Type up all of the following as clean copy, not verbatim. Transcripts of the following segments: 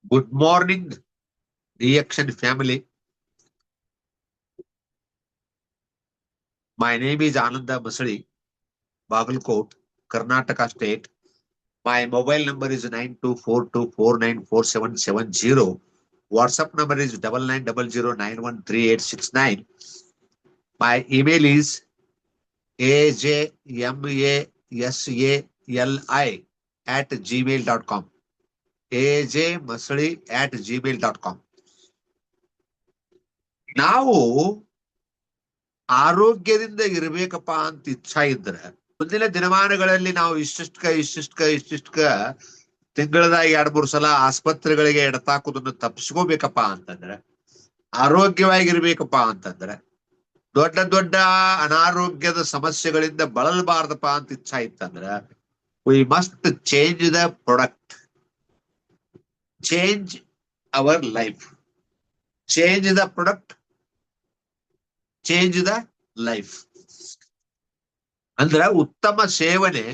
Good morning, Reaction family. My name is Ananda Masali, Bagalkot, Karnataka State. My mobile number is 9242494770. WhatsApp number is 9900913869. My email is ajmasali@gmail.com. ajmasali@gmail.com. ನಾವು ಆರೋಗ್ಯದಿಂದ ಇರಬೇಕಪ್ಪ ಅಂತ ಇಚ್ಛಾ ಇದ್ರೆ ಮುಂದಿನ ದಿನಮಾನಗಳಲ್ಲಿ ನಾವು ಇಷ್ಟಿಷ್ಟ ತಿಂಗಳದಾಗ 2-3 ಸಲ ಆಸ್ಪತ್ರೆಗಳಿಗೆ ಎಡತಾಕುದನ್ನು ತಪ್ಪಿಸ್ಕೋಬೇಕಪ್ಪ ಅಂತಂದ್ರೆ, ಆರೋಗ್ಯವಾಗಿರ್ಬೇಕಪ್ಪ ಅಂತಂದ್ರೆ, ದೊಡ್ಡ ದೊಡ್ಡ ಅನಾರೋಗ್ಯದ ಸಮಸ್ಯೆಗಳಿಂದ ಬಳಲಬಾರ್ದಪ್ಪ ಅಂತ ಇಚ್ಛಾ ಇತ್ತಂದ್ರ we must change the product, change our life, change the product, change the life. ಅಂದ್ರ ಉತ್ತಮ ಸೇವನೆ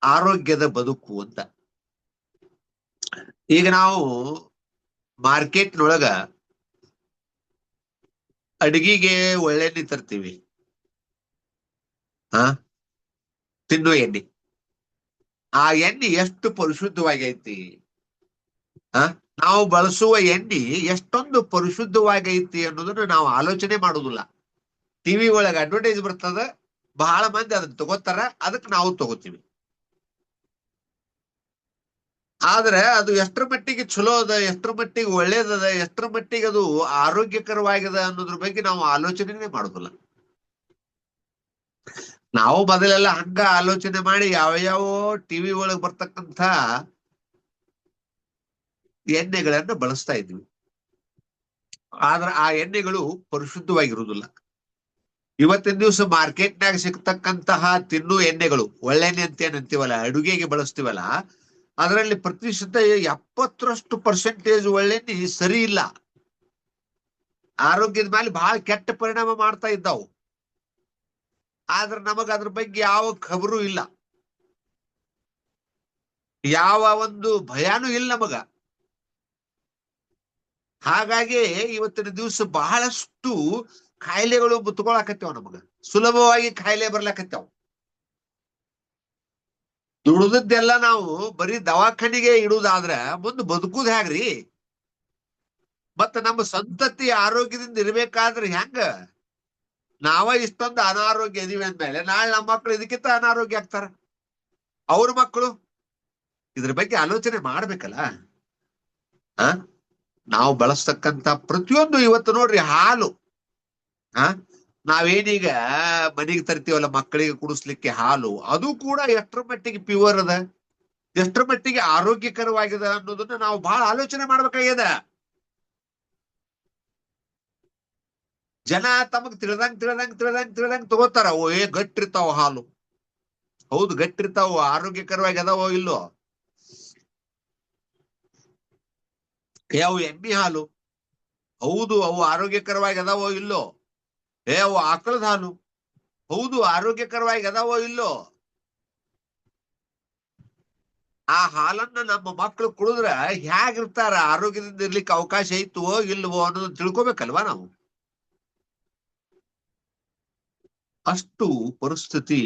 ಆರೋಗ್ಯದ ಬದುಕು ಅಂತ. ಈಗ ನಾವು ಮಾರ್ಕೆಟ್ನೊಳಗ ಅಡಿಗೆಗೆ ಒಳ್ಳೆಣ್ಣೆ ತರ್ತೀವಿ, ತಿನ್ನೋ ಎಣ್ಣೆ. ಆ ಎಣ್ಣೆ ಎಷ್ಟು ಪರಿಶುದ್ಧವಾಗೈತಿ, ನಾವು ಬಳಸುವ ಎಣ್ಣೆ ಎಷ್ಟೊಂದು ಪರಿಶುದ್ಧವಾಗೈತಿ ಅನ್ನೋದನ್ನ ನಾವು ಆಲೋಚನೆ ಮಾಡುದಿಲ್ಲ. ಟಿವಿ ಒಳಗೆ ಅಡ್ವರ್ಟೈಸ್ ಬರ್ತದ, ಬಹಳ ಮಂದಿ ಅದನ್ನ ತಗೋತಾರ, ಅದಕ್ಕೆ ನಾವು ತಗೋತೀವಿ. ಆದ್ರೆ ಅದು ಎಷ್ಟರ ಮಟ್ಟಿಗೆ ಚಲೋ ಅದ, ಎಷ್ಟರ ಮಟ್ಟಿಗೆ ಒಳ್ಳೇದದ, ಎಷ್ಟರ ಮಟ್ಟಿಗೆ ಅದು ಆರೋಗ್ಯಕರವಾಗಿದೆ ಅನ್ನೋದ್ರ ಬಗ್ಗೆ ನಾವು ಆಲೋಚನೆ ಮಾಡುದಿಲ್ಲ. ನಾವು ಮೊದಲೆಲ್ಲ ಹಂಗ ಆಲೋಚನೆ ಮಾಡಿ ಯಾವ ಟಿವಿ ಒಳಗೆ ಬರ್ತಕ್ಕಂಥ ಎಣ್ಣೆಗಳನ್ನ ಬಳಸ್ತಾ ಇದ್ವಿ. ಆದ್ರೆ ಆ ಎಣ್ಣೆಗಳು ಪರಿಶುದ್ಧವಾಗಿರುವುದಿಲ್ಲ. ಇವತ್ತಿನ ದಿವಸ ಮಾರ್ಕೆಟ್ನಾಗ ಸಿಗ್ತಕ್ಕಂತಹ ತಿನ್ನು ಎಣ್ಣೆಗಳು, ಒಳ್ಳೆಣ್ಣೆ ಅಂತ ಏನಂತೀವಲ್ಲ, ಅಡುಗೆಗೆ ಬಳಸ್ತೀವಲ್ಲ, ಅದರಲ್ಲಿ ಪ್ರತಿಶತ 70% ಒಳ್ಳೆಣ್ಣೆ ಸರಿ ಇಲ್ಲ, ಆರೋಗ್ಯದ ಮೇಲೆ ಬಹಳ ಕೆಟ್ಟ ಪರಿಣಾಮ ಮಾಡ್ತಾ ಇದ್ದಾವು. ಆದ್ರೆ ನಮಗ ಅದ್ರ ಬಗ್ಗೆ ಯಾವ ಖಬರು ಇಲ್ಲ, ಯಾವ ಒಂದು ಭಯಾನೂ ಇಲ್ಲ ನಮಗ. ಹಾಗಾಗಿ ಇವತ್ತಿನ ದಿವಸ ಬಹಳಷ್ಟು ಕಾಯಿಲೆಗಳು ಮುತ್ಕೊಳಕತ್ತೇವ್, ನಮಗ ಸುಲಭವಾಗಿ ಕಾಯಿಲೆ ಬರ್ಲಾಕತ್ತೇವ್. ದುಡಿದದ್ದೆಲ್ಲ ನಾವು ಬರೀ ದವಾಖಾನಿಗೆ ಇಡುವುದಾದ್ರ ಮುಂದೆ ಬದುಕುದ್ ಹೇಗ್ರಿ? ಮತ್ತ ನಮ್ಮ ಸಂತತಿ ಆರೋಗ್ಯದಿಂದ ಇರ್ಬೇಕಾದ್ರೆ ಹೆಂಗ? ನಾವ ಇಷ್ಟೊಂದು ಅನಾರೋಗ್ಯ ಇದೀವಿ ಅಂದ್ಮೇಲೆ ನಾಳೆ ನಮ್ಮ ಮಕ್ಕಳು ಇದಕ್ಕಿಂತ ಅನಾರೋಗ್ಯ ಆಗ್ತಾರ, ಅವ್ರ ಮಕ್ಕಳು. ಇದ್ರ ಬಗ್ಗೆ ಆಲೋಚನೆ ಮಾಡ್ಬೇಕಲ್ಲ. ನಾವು ಬಳಸ್ತಕ್ಕಂತ ಪ್ರತಿಯೊಂದು, ಇವತ್ತು ನೋಡ್ರಿ ಹಾಲು, ನಾವೇನೀಗ ಮನೆಗೆ ತರ್ತೀವಲ್ಲ ಮಕ್ಕಳಿಗೆ ಕುಡಿಸ್ಲಿಕ್ಕೆ ಹಾಲು, ಅದು ಕೂಡ ಎಷ್ಟರ ಮಟ್ಟಿಗೆ ಪ್ಯೂರ್ ಅದ, ಎಷ್ಟರ ಮಟ್ಟಿಗೆ ಆರೋಗ್ಯಕರವಾಗಿದೆ ಅನ್ನೋದನ್ನ ನಾವು ಬಹಳ ಆಲೋಚನೆ ಮಾಡ್ಬೇಕಾಗ್ಯದ. ಜನ ತಮಗ್ ತಿಳಿದಂಗ್ ತಗೋತಾರ. ಗಟ್ಟಿರ್ತಾವ ಹಾಲು, ಹೌದು ಗಟ್ಟಿರ್ತಾವ, ಆರೋಗ್ಯಕರವಾಗಿ ಅದಾವೋ ಇಲ್ಲೋ. ಅವು ಎಮ್ಮಿ ಹಾಲು, ಹೌದು ಅವು ಆರೋಗ್ಯಕರವಾಗಿ ಅದಾವೋ ಇಲ್ಲೋ. ಅವು ಆಕಳದ ಹಾಲು, ಹೌದು ಆರೋಗ್ಯಕರವಾಗಿ ಅದಾವೋ ಇಲ್ಲೋ. ಆ ಹಾಲನ್ನ ನಮ್ಮ ಮಕ್ಕಳು ಕುಡಿದ್ರ ಹೇಗಿರ್ತಾರ, ಆರೋಗ್ಯದಿಂದ ಇರ್ಲಿಕ್ಕೆ ಅವಕಾಶ ಐತವೋ ಇಲ್ವೋ ಅನ್ನೋದನ್ನ ತಿಳ್ಕೊಬೇಕಲ್ವಾ ನಾವು. ಅಷ್ಟು ಪರಿಸ್ಥಿತಿ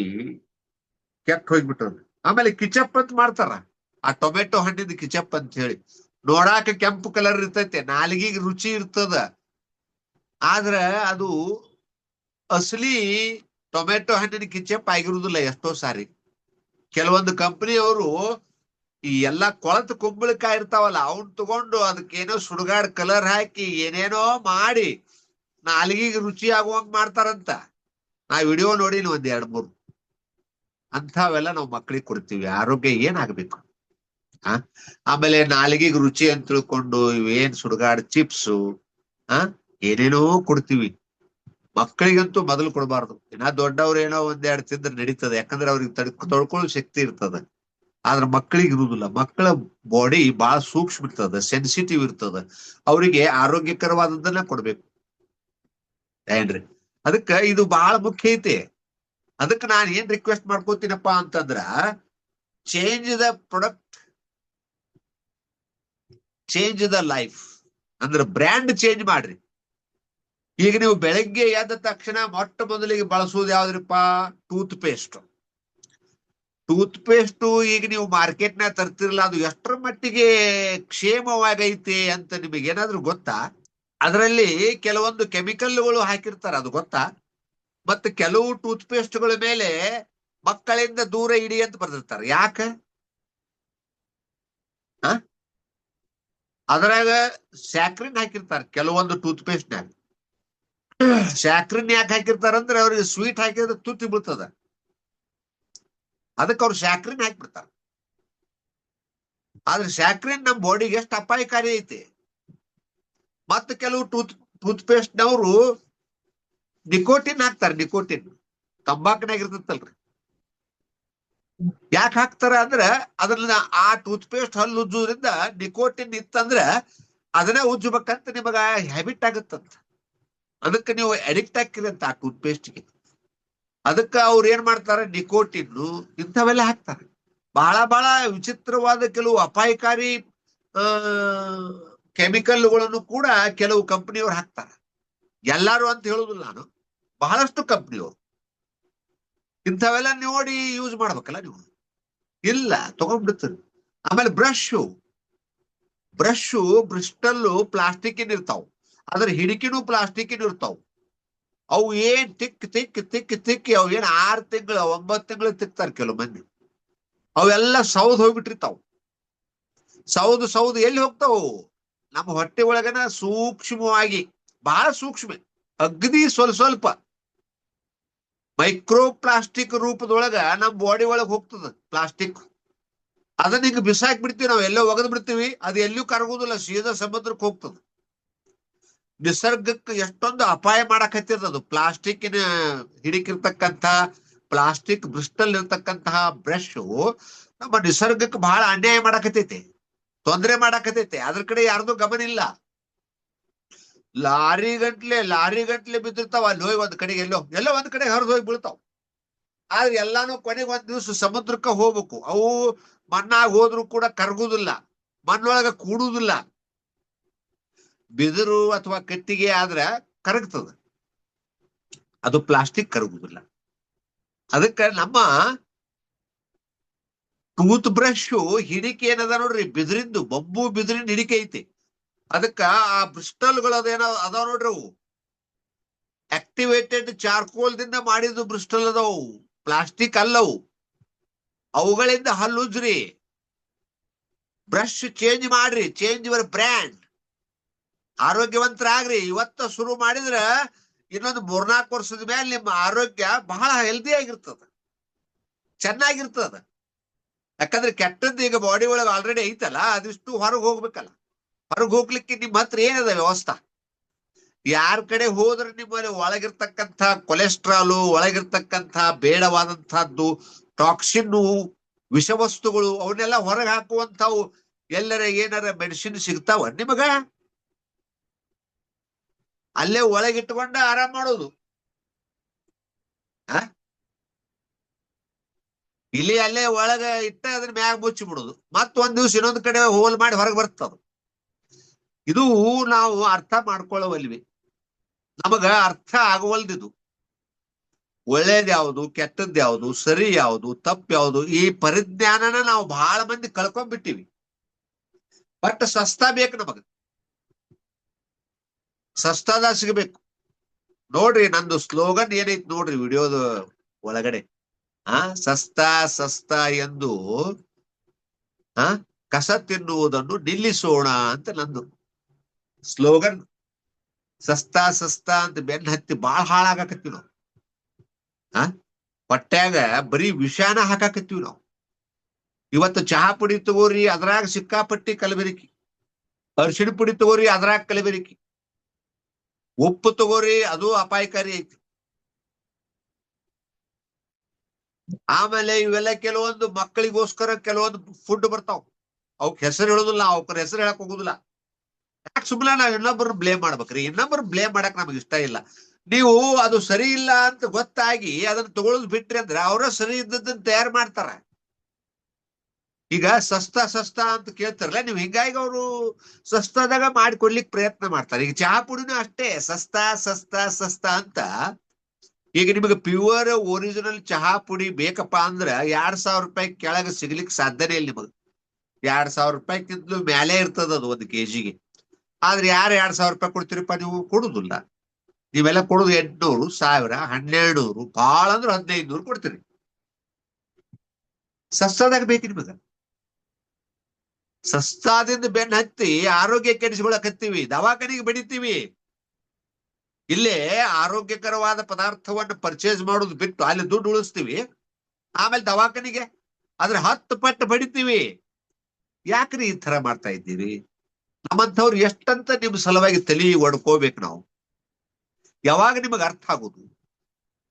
ಕೆಟ್ಟ ಹೋಗ್ಬಿಟ್ಟದ. ಆಮೇಲೆ ಕಿಚಪ್ ಅಂತ ಮಾಡ್ತಾರ, ಆ ಟೊಮೆಟೊ ಹಣ್ಣಿನ ಕಿಚಪ್ ಅಂತ ಹೇಳಿ. ನೋಡಾಕ ಕೆಂಪು ಕಲರ್ ಇರ್ತೈತೆ, ನಾಲಿಗೆಗೆ ರುಚಿ ಇರ್ತದ, ಆದ್ರ ಅದು ಅಸಲಿ ಟೊಮೆಟೊ ಹಣ್ಣಿನ ಕಿಚಪ್ ಆಗಿರುವುದಿಲ್ಲ ಎಷ್ಟೋ ಸಾರಿ. ಕೆಲವೊಂದು ಕಂಪನಿಯವರು ಈ ಎಲ್ಲಾ ಕೊಳತು ಕುಂಬಳಕಾಯಿ ಇರ್ತಾವಲ್ಲ, ಅವನ್ ತಗೊಂಡು ಅದಕ್ಕೇನೋ ಸುಡುಗಾಡ್ ಕಲರ್ ಹಾಕಿ ಏನೇನೋ ಮಾಡಿ ನಾಲಿಗೆಗೆ ರುಚಿ ಆಗುವಂಗ್ ಮಾಡ್ತಾರಂತ. ನಾ ವಿಡಿಯೋ ನೋಡಿನಿ 1-2-3. ಅಂಥವೆಲ್ಲ ನಾವು ಮಕ್ಕಳಿಗೆ ಕೊಡ್ತೀವಿ. ಆರೋಗ್ಯ ಏನಾಗ್ಬೇಕು? ಆಮೇಲೆ ನಾಲಿಗೆಗೆ ರುಚಿ ಅಂತ ತಿಳ್ಕೊಂಡು ಇವೇನ್ ಸುಡುಗಾಡ್ ಚಿಪ್ಸು ಏನೇನೋ ಕೊಡ್ತೀವಿ. ಮಕ್ಕಳಿಗಂತೂ ಮೊದಲು ಕೊಡಬಾರ್ದು. ಇನ್ನ ದೊಡ್ಡವ್ರು ಏನೋ 1-2 ತಿಂದ್ರೆ ನಡೀತದೆ, ಯಾಕಂದ್ರೆ ಅವ್ರಿಗೆ ತೊಳ್ಕೊಳ್ಳೋ ಶಕ್ತಿ ಇರ್ತದ. ಆದ್ರೆ ಮಕ್ಕಳಿಗೆ ಇರುವುದಿಲ್ಲ. ಮಕ್ಕಳ ಬಾಡಿ ಬಹಳ ಸೂಕ್ಷ್ಮ ಇರ್ತದ, ಸೆನ್ಸಿಟಿವ್ ಇರ್ತದ, ಅವರಿಗೆ ಆರೋಗ್ಯಕರವಾದದ್ದನ್ನ ಕೊಡ್ಬೇಕು ಏನ್ರಿ. ಅದಕ್ಕ ಇದು ಬಹಳ ಮುಖ್ಯ ಐತಿ. ಅದಕ್ಕೆ ನಾನು ಏನ್ ರಿಕ್ವೆಸ್ಟ್ ಮಾಡ್ಕೋತೀನಪ್ಪ ಅಂತಂದ್ರ, change the product, change the life ಅಂದ್ರೆ ಬ್ರ್ಯಾಂಡ್ ಚೇಂಜ್ ಮಾಡ್ರಿ. ಈಗ ನೀವು ಬೆಳಗ್ಗೆ ಎದ್ದ ತಕ್ಷಣ ಮೊಟ್ಟ ಮೊದಲಿಗೆ ಬಳಸುವುದು ಯಾವ್ದ್ರಿಪ್ಪ? Toothpaste. ಟೂತ್ ಪೇಸ್ಟ್ ಈಗ ನೀವು ಮಾರ್ಕೆಟ್ನಾಗ ತರ್ತಿರಲ್ಲ, ಅದು ಎಷ್ಟರ ಮಟ್ಟಿಗೆ ಕ್ಷೇಮವಾಗೈತೆ ಅಂತ ನಿಮಗೆ ಏನಾದ್ರೂ ಗೊತ್ತಾ? ಅದರಲ್ಲಿ ಕೆಲವೊಂದು ಕೆಮಿಕಲ್ಗಳು ಹಾಕಿರ್ತಾರೆ, ಅದು ಗೊತ್ತಾ? ಮತ್ತೆ ಕೆಲವು ಟೂತ್ ಪೇಸ್ಟ್ಗಳ ಮೇಲೆ ಮಕ್ಕಳಿಂದ ದೂರ ಇಡಿ ಅಂತ ಬರ್ದಿರ್ತಾರೆ. ಯಾಕೆ? ಅದ್ರಾಗ ಸ್ಯಾಕ್ರಿನ್ ಹಾಕಿರ್ತಾರೆ ಕೆಲವೊಂದು ಟೂತ್ ಪೇಸ್ಟ್ನಾಗ. ಸ್ಯಾಕ್ರಿನ್ ಯಾಕೆ ಹಾಕಿರ್ತಾರಂದ್ರೆ ಅವ್ರಿಗೆ ಸ್ವೀಟ್ ಹಾಕಿದ್ರೆ ತುತ್ತಿ ಬೀಳ್ತದ, ಅದಕ್ಕೆ ಅವ್ರು ಸ್ಯಾಕ್ರಿನ್ ಹಾಕ್ಬಿಡ್ತಾರೆ. ಆದ್ರೆ ಸ್ಯಾಕ್ರಿನ್ ನಮ್ಮ ಬಾಡಿಗೆ ಎಷ್ಟು ಅಪಾಯಕಾರಿ ಐತಿ. ಮತ್ತೆ ಕೆಲವು ಟೂತ್ ಪೇಸ್ಟ್ನವರು ನಿಕೋಟಿನ್ ಹಾಕ್ತಾರೆ. ನಿಕೋಟಿನ್ ತಂಬಾಕಿನಾಗ ಇರ್ತೈತಲ್ರಿ. ಯಾಕೆ ಹಾಕ್ತಾರ ಅಂದ್ರ ಅದ್ರನ್ನ ಆ ಟೂತ್ ಪೇಸ್ಟ್ ಹಲ್ಲು ಉಜ್ಜೋದ್ರಿಂದ ನಿಕೋಟಿನ್ ಇತ್ತಂದ್ರ ಅದನ್ನ ಉಜ್ಜಬೇಕಂತ ನಿಮಗ ಹ್ಯಾಬಿಟ್ ಆಗುತ್ತಂತ. ಅದಕ್ಕೆ ನೀವು ಅಡಿಕ್ಟ್ ಹಾಕಿರಿ ಅಂತ ಆ ಟೂತ್ ಪೇಸ್ಟ್ಗೆ. ಅದಕ್ಕೆ ಅವ್ರು ಏನ್ ಮಾಡ್ತಾರೆ, ನಿಕೋಟಿನ್ನು ಇಂಥವೆಲ್ಲ ಹಾಕ್ತಾರೆ. ಬಹಳ ಬಹಳ ವಿಚಿತ್ರವಾದ ಕೆಲವು ಅಪಾಯಕಾರಿ ಕೆಮಿಕಲ್ಗಳನ್ನು ಕೂಡ ಕೆಲವು ಕಂಪನಿಯವ್ರು ಹಾಕ್ತಾರೆ. ಎಲ್ಲಾರು ಅಂತ ಹೇಳುದಿಲ್ಲ ನಾನು, ಬಹಳಷ್ಟು ಕಂಪನಿಯವರು. ಇಂಥವೆಲ್ಲ ನೋಡಿ ಯೂಸ್ ಮಾಡ್ಬೇಕಲ್ಲ ನೀವು. ಇಲ್ಲ, ತಗೊಂಡ್ಬಿಡ್ತೀರಿ. ಆಮೇಲೆ ಬ್ರಷ್ ಬ್ರಿಸ್ಟಲ್ಲು ಪ್ಲಾಸ್ಟಿಕ್ಕಿನ ಇರ್ತಾವ, ಅದ್ರ ಹಿಡಿಕಿನೂ ಪ್ಲಾಸ್ಟಿಕ್ಕಿನ ಇರ್ತಾವ. ಅವು ಏನ್ ತಿಕ್ಕಿ ಅವು ಏನ್ 6 ತಿಂಗಳು 9 ತಿಂಗಳು ತಿಕ್ತಾರೆ ಕೆಲವು ಮಂದಿ. ಅವೆಲ್ಲ ಸೌದ್ ಹೋಗ್ಬಿಟ್ಟಿರ್ತಾವ. ಸೌದು ಎಲ್ಲಿ ಹೋಗ್ತಾವು? ನಮ್ಮ ಹೊಟ್ಟೆ ಒಳಗನ ಸೂಕ್ಷ್ಮವಾಗಿ, ಬಹಳ ಸೂಕ್ಷ್ಮ, ಅಗದಿ ಸ್ವಲ್ಪ ಮೈಕ್ರೋ ಪ್ಲಾಸ್ಟಿಕ್ ರೂಪದೊಳಗ ನಮ್ಮ ಬಾಡಿ ಒಳಗೆ ಹೋಗ್ತದ ಪ್ಲಾಸ್ಟಿಕ್. ಅದನ್ನ ಹಿಂಗ ಬಿಸಾಕ್ ಬಿಡ್ತೀವಿ ನಾವು, ಎಲ್ಲೋ ಒಗದ್ ಬಿಡ್ತೀವಿ, ಅದು ಎಲ್ಲೂ ಕರಗುದಿಲ್ಲ, ಸೀದಾ ಸಮುದ್ರಕ್ಕೆ ಹೋಗ್ತದ. ನಿಸರ್ಗಕ್ಕೆ ಎಷ್ಟೊಂದು ಅಪಾಯ ಮಾಡಕತ್ತಿರ್ತದ ಅದು. ಪ್ಲಾಸ್ಟಿಕ್ಕಿನ ಹಿಡಿಕಿರ್ತಕ್ಕಂಥ ಪ್ಲಾಸ್ಟಿಕ್ ಬ್ರಿಸ್ಟಲ್ ಇರ್ತಕ್ಕಂತಹ ಬ್ರಷ್ ನಮ್ಮ ನಿಸರ್ಗಕ್ಕೆ ಬಹಳ ಅನ್ಯಾಯ ಮಾಡಕತ್ತೈತೆ, ತೊಂದರೆ ಮಾಡಕತ್ತೈತೆ. ಅದ್ರ ಕಡೆ ಯಾರ್ದು ಗಮನ ಇಲ್ಲ. ಲಾರಿ ಗಂಟ್ಲೆ ಬಿದ್ದಿರ್ತಾವ ಅಲ್ಲಿ ಹೋಗಿ ಒಂದ್ ಕಡೆಗೆ, ಎಲ್ಲೋ ಒಂದ್ ಕಡೆ ಹರಿದು ಹೋಗಿ ಬೀಳ್ತಾವ. ಆದ್ರೆ ಎಲ್ಲಾನು ಕೊನೆಗೆ ಒಂದ್ ದಿವ್ಸ ಸಮುದ್ರಕ್ಕೆ ಹೋಗ್ಬೇಕು. ಅವು ಮಣ್ಣಾಗ ಹೋದ್ರು ಕೂಡ ಕರಗುದಿಲ್ಲ, ಮಣ್ಣೊಳಗ ಕೂಡುದಿಲ್ಲ. ಬಿದಿರು ಅಥವಾ ಕಟ್ಟಿಗೆ ಆದ್ರ ಕರಗ್ತದ, ಅದು ಪ್ಲಾಸ್ಟಿಕ್ ಕರಗುದಿಲ್ಲ. ಅದಕ್ಕೆ ನಮ್ಮ ಟೂತ್ ಬ್ರಷ್ ಹಿಡಿಕೆ ಏನದ ನೋಡ್ರಿ, ಬಿದಿರಿಂದು, ಬಂಬು ಬಿದಿರಿನ ಹಿಡಿಕೆ ಐತಿ. ಅದಕ್ಕ ಆ ಬ್ರಿಸ್ಟಲ್ಗಳು ಅದೇನೋ ಅದಾವ ನೋಡ್ರಿ, ಅವು ಆಕ್ಟಿವೇಟೆಡ್ ಚಾರ್ಕೋಲ್ ದಿಂದ ಮಾಡಿದ್ದು ಬ್ರಿಸ್ಟಲ್ ಅದಾವು, ಪ್ಲಾಸ್ಟಿಕ್ ಅಲ್ಲವು. ಅವುಗಳಿಂದ ಹಲ್ಲುಜ್ರಿ, ಬ್ರಷ್ ಚೇಂಜ್ ಮಾಡ್ರಿ, ಚೇಂಜ್ ಯುವರ್ ಬ್ರ್ಯಾಂಡ್. ಆರೋಗ್ಯವಂತರಾಗ್ರಿ. ಇವತ್ತ ಶುರು ಮಾಡಿದ್ರ ಇನ್ನೊಂದು 3-4 ವರ್ಷದ ಮೇಲೆ ನಿಮ್ಮ ಆರೋಗ್ಯ ಬಹಳ ಹೆಲ್ದಿ ಆಗಿರ್ತದ, ಚೆನ್ನಾಗಿರ್ತದ. ಯಾಕಂದ್ರೆ ಕೆಟ್ಟದ್ದು ಈಗ ಬಾಡಿ ಒಳಗೆ ಆಲ್ರೆಡಿ ಐತಲ್ಲ, ಅದಿಷ್ಟು ಹೊರಗೆ ಹೋಗ್ಬೇಕಲ್ಲ. ಹೊರಗೆ ಹೋಗ್ಲಿಕ್ಕೆ ನಿಮ್ಮ ಹತ್ರ ಏನದ ವ್ಯವಸ್ಥೆ? ಯಾರ ಕಡೆ ಹೋದ್ರೆ ನಿಮ್ಮಲ್ಲಿ ಒಳಗಿರ್ತಕ್ಕಂಥ ಕೊಲೆಸ್ಟ್ರಾಲು, ಒಳಗಿರ್ತಕ್ಕಂಥ ಬೇಡವಾದಂತಹದ್ದು, ಟಾಕ್ಸಿನ್ನು, ವಿಷವಸ್ತುಗಳು, ಅವನ್ನೆಲ್ಲ ಹೊರಗೆ ಹಾಕುವಂಥವು ಎಲ್ಲರ ಏನಾರ ಮೆಡಿಸಿನ್ ಸಿಗ್ತಾವ ನಿಮಗ? ಅಲ್ಲೇ ಒಳಗಿಟ್ಕೊಂಡ ಆರಾಮ್ ಮಾಡೋದು. ಇಲ್ಲಿ ಅಲ್ಲೇ ಒಳಗ ಇಟ್ಟ ಅದನ್ನ ಮ್ಯಾಗ ಮುಚ್ಚಿ ಬಿಡುದು, ಮತ್ತೊಂದ್ ದಿವ್ಸ ಇನ್ನೊಂದ್ ಕಡೆ ಹೋಲ್ ಮಾಡಿ ಹೊರಗೆ ಬರ್ತದ. ಇದು ನಾವು ಅರ್ಥ ಮಾಡ್ಕೊಳ್ಳವಲ್ವಿ, ನಮಗ ಅರ್ಥ ಆಗವಲ್ದಿದು. ಒಳ್ಳೇದ್ ಯಾವುದು, ಕೆಟ್ಟದ್ ಯಾವುದು, ಸರಿ ಯಾವುದು, ತಪ್ಪು ಯಾವುದು, ಈ ಪರಿಜ್ಞಾನನ ನಾವು ಬಹಳ ಮಂದಿ ಕಳ್ಕೊಂಡ್ಬಿಟ್ಟಿವಿ. ಬಟ್ ಸಸ್ತಾ ಬೇಕು ನಮಗ, ಸಸ್ತಾದ ಸಿಗಬೇಕು. ನೋಡ್ರಿ ನಂದು ಸ್ಲೋಗನ್ ಏನೈತಿ ನೋಡ್ರಿ ವಿಡಿಯೋದ ಒಳಗಡೆ, ಸಸ್ತಾ ಎಂದು ಕಸ ತಿನ್ನುವುದನ್ನು ನಿಲ್ಲಿಸೋಣ ಅಂತ ನಂದು ಸ್ಲೋಗನ್. ಸಸ್ತಾ ಅಂತ ಬೆನ್ನ ಹತ್ತಿ ಬಾಳ್ ಹಾಳಾಗಕತ್ತೀವಿ ನಾವು. ಹೊಟ್ಯಾಗ ಬರೀ ವಿಷಾನ ಹಾಕಾಕತ್ತೀವಿ ನಾವು. ಇವತ್ತು ಚಹಾ ಪುಡಿ ತಗೋರಿ, ಅದ್ರಾಗ ಸಿಕ್ಕಾಪಟ್ಟಿ ಕಲಬೆರಕಿ. ಅರಿಶಿಣ ಪುಡಿ ತಗೋರಿ, ಅದ್ರಾಗ ಕಲಬೆರಕಿ. ಉಪ್ಪು ತಗೋರಿ, ಅದು ಅಪಾಯಕಾರಿ ಐತಿ. ಆಮೇಲೆ ಇವೆಲ್ಲ ಕೆಲವೊಂದು ಮಕ್ಕಳಿಗೋಸ್ಕರ ಕೆಲವೊಂದು ಫುಡ್ ಬರ್ತಾವ, ಅವಕ್ ಹೆಸರು ಹೇಳುದಿಲ್ಲ, ಅವಕ್ರ ಹೆಸರು ಹೇಳಕ್ ಹೋಗುದಿಲ್ಲ. ಯಾಕೆ ಸುಮ್ಮನೆ ನಾವ್ ಇನ್ನೊಬ್ಬರು ಬ್ಲೇಮ್ ಮಾಡ್ಬೇಕ್ರಿ? ಇನ್ನೊಬ್ಬರು ಬ್ಲೇಮ್ ಮಾಡಕ್ ನಮ್ಗೆ ಇಷ್ಟ ಇಲ್ಲ. ನೀವು ಅದು ಸರಿ ಇಲ್ಲ ಅಂತ ಗೊತ್ತಾಗಿ ಅದನ್ನ ತಗೊಳ್ಳೋದು ಬಿಟ್ರಿ ಅಂದ್ರೆ ಅವರ ಸರಿ ಇದ್ದದನ್ನ ತಯಾರು ಮಾಡ್ತಾರ. ಈಗ ಸಸ್ತಾ ಅಂತ ಕೇಳ್ತಾರಲ್ಲ ನೀವು, ಹಿಂಗಾಗಿ ಅವರು ಸಸ್ತಾದಾಗ ಮಾಡಿಕೊಡ್ಲಿಕ್ಕೆ ಪ್ರಯತ್ನ ಮಾಡ್ತಾರೆ. ಈಗ ಚಹಾ ಪುಡಿನೂ ಅಷ್ಟೇ, ಸಸ್ತಾ ಅಂತ. ಈಗ ನಿಮಗೆ ಪ್ಯೂರ್ ಒರಿಜಿನಲ್ ಚಹಾ ಪುಡಿ ಬೇಕಪ್ಪ ಅಂದ್ರ 2,000 ರೂಪಾಯಿ ಕೆಳಗೆ ಸಿಗ್ಲಿಕ್ಕೆ ಸಾಧ್ಯನೇ ಇಲ್ಲ ನಿಮಗೆ. 2,000 ರೂಪಾಯಿಗಿಂತಲೂ ಮೇಲೆ ಇರ್ತದ ಅದು 1 kg. ಆದ್ರೆ ಯಾರು 2,000 ರೂಪಾಯಿ ಕೊಡ್ತೀರಪ್ಪ ನೀವು? ಕೊಡುದಿಲ್ಲ. ನೀವೆಲ್ಲ ಕೊಡುದು 800, 1000, 1200, ಭಾಳ ಅಂದ್ರೆ 1500 ಕೊಡ್ತೀರಿ. ಸಸ್ತಾದಾಗ ಬೇಕು ನಿಮಗ. ಸಸ್ತಾದಿಂದ ಬೆನ್ನ ಹತ್ತಿ ಆರೋಗ್ಯ ಕೆಡಿಸಿಕೊಳ್ಳಕತ್ತೀವಿ, ದವಾಖಾನಿಗೆ ಬಡಿತೀವಿ. ಇಲ್ಲೇ ಆರೋಗ್ಯಕರವಾದ ಪದಾರ್ಥವನ್ನು ಪರ್ಚೇಸ್ ಮಾಡೋದು ಬಿಟ್ಟು ಅಲ್ಲಿ ದುಡ್ಡು ಉಳಿಸ್ತೀವಿ, ಆಮೇಲೆ ದವಾಖಾನಿಗೆ ಅದ್ರ 10 ಪಟ್ಟು ಬಡಿತೀವಿ. ಯಾಕ್ರಿ ಈ ತರ ಮಾಡ್ತಾ ಇದ್ದೀವಿ? ನಮ್ಮಂಥವ್ರು ಎಷ್ಟಂತ ನಿಮ್ ಸಲುವಾಗಿ ತಲೆ ಒಡ್ಕೋಬೇಕು ನಾವು? ಯಾವಾಗ ನಿಮಗೆ ಅರ್ಥ ಆಗುದು?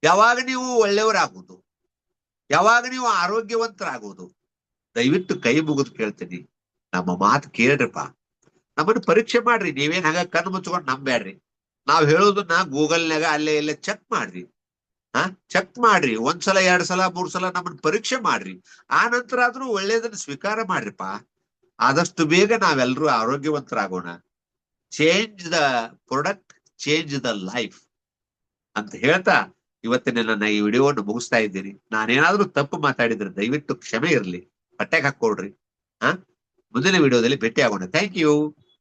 ಯಾವಾಗ ನೀವು ಒಳ್ಳೆಯವರಾಗುದು? ಯಾವಾಗ ನೀವು ಆರೋಗ್ಯವಂತರಾಗುವುದು? ದಯವಿಟ್ಟು ಕೈ ಮುಗಿದು ಕೇಳ್ತೀನಿ, ನಮ್ಮ ಮಾತು ಕೇಳ್ರಿಪ್ಪ. ನಮ್ಮನ್ನು ಪರೀಕ್ಷೆ ಮಾಡ್ರಿ. ನೀವೇನ್ ಹಾಗ ಕಣ್ಣು ಮುಚ್ಕೊಂಡು ನಂಬ್ಯಾಡ್ರಿ. ನಾವ್ ಹೇಳೋದನ್ನ ಗೂಗಲ್ನಾಗ ಅಲ್ಲೇ ಇಲ್ಲೇ ಚೆಕ್ ಮಾಡ್ರಿ. ಚೆಕ್ ಮಾಡ್ರಿ. 1 ಸಲ 2 ಸಲ 3 ಸಲ ನಮ್ಮನ್ನ ಪರೀಕ್ಷೆ ಮಾಡ್ರಿ. ಆ ನಂತರ ಆದ್ರೂ ಒಳ್ಳೇದನ್ನ ಸ್ವೀಕಾರ ಮಾಡ್ರಿಪ್ಪ. ಆದಷ್ಟು ಬೇಗ ನಾವೆಲ್ಲರೂ ಆರೋಗ್ಯವಂತರಾಗೋಣ. Change the product, change the life ಅಂತ ಹೇಳ್ತಾ ಇವತ್ತಿನ ನನ್ನ ಈ ವಿಡಿಯೋವನ್ನು ಮುಗಿಸ್ತಾ ಇದ್ದೀನಿ. ನಾನೇನಾದ್ರೂ ತಪ್ಪು ಮಾತಾಡಿದ್ರೆ ದಯವಿಟ್ಟು ಕ್ಷಮೆ ಇರಲಿ, ಹೊಟ್ಟೆಗೆ ಹಾಕೊಳ್ರಿ. ಮುಂದಿನ ವಿಡಿಯೋದಲ್ಲಿ ಭೇಟಿ ಆಗೋಣ. Thank you.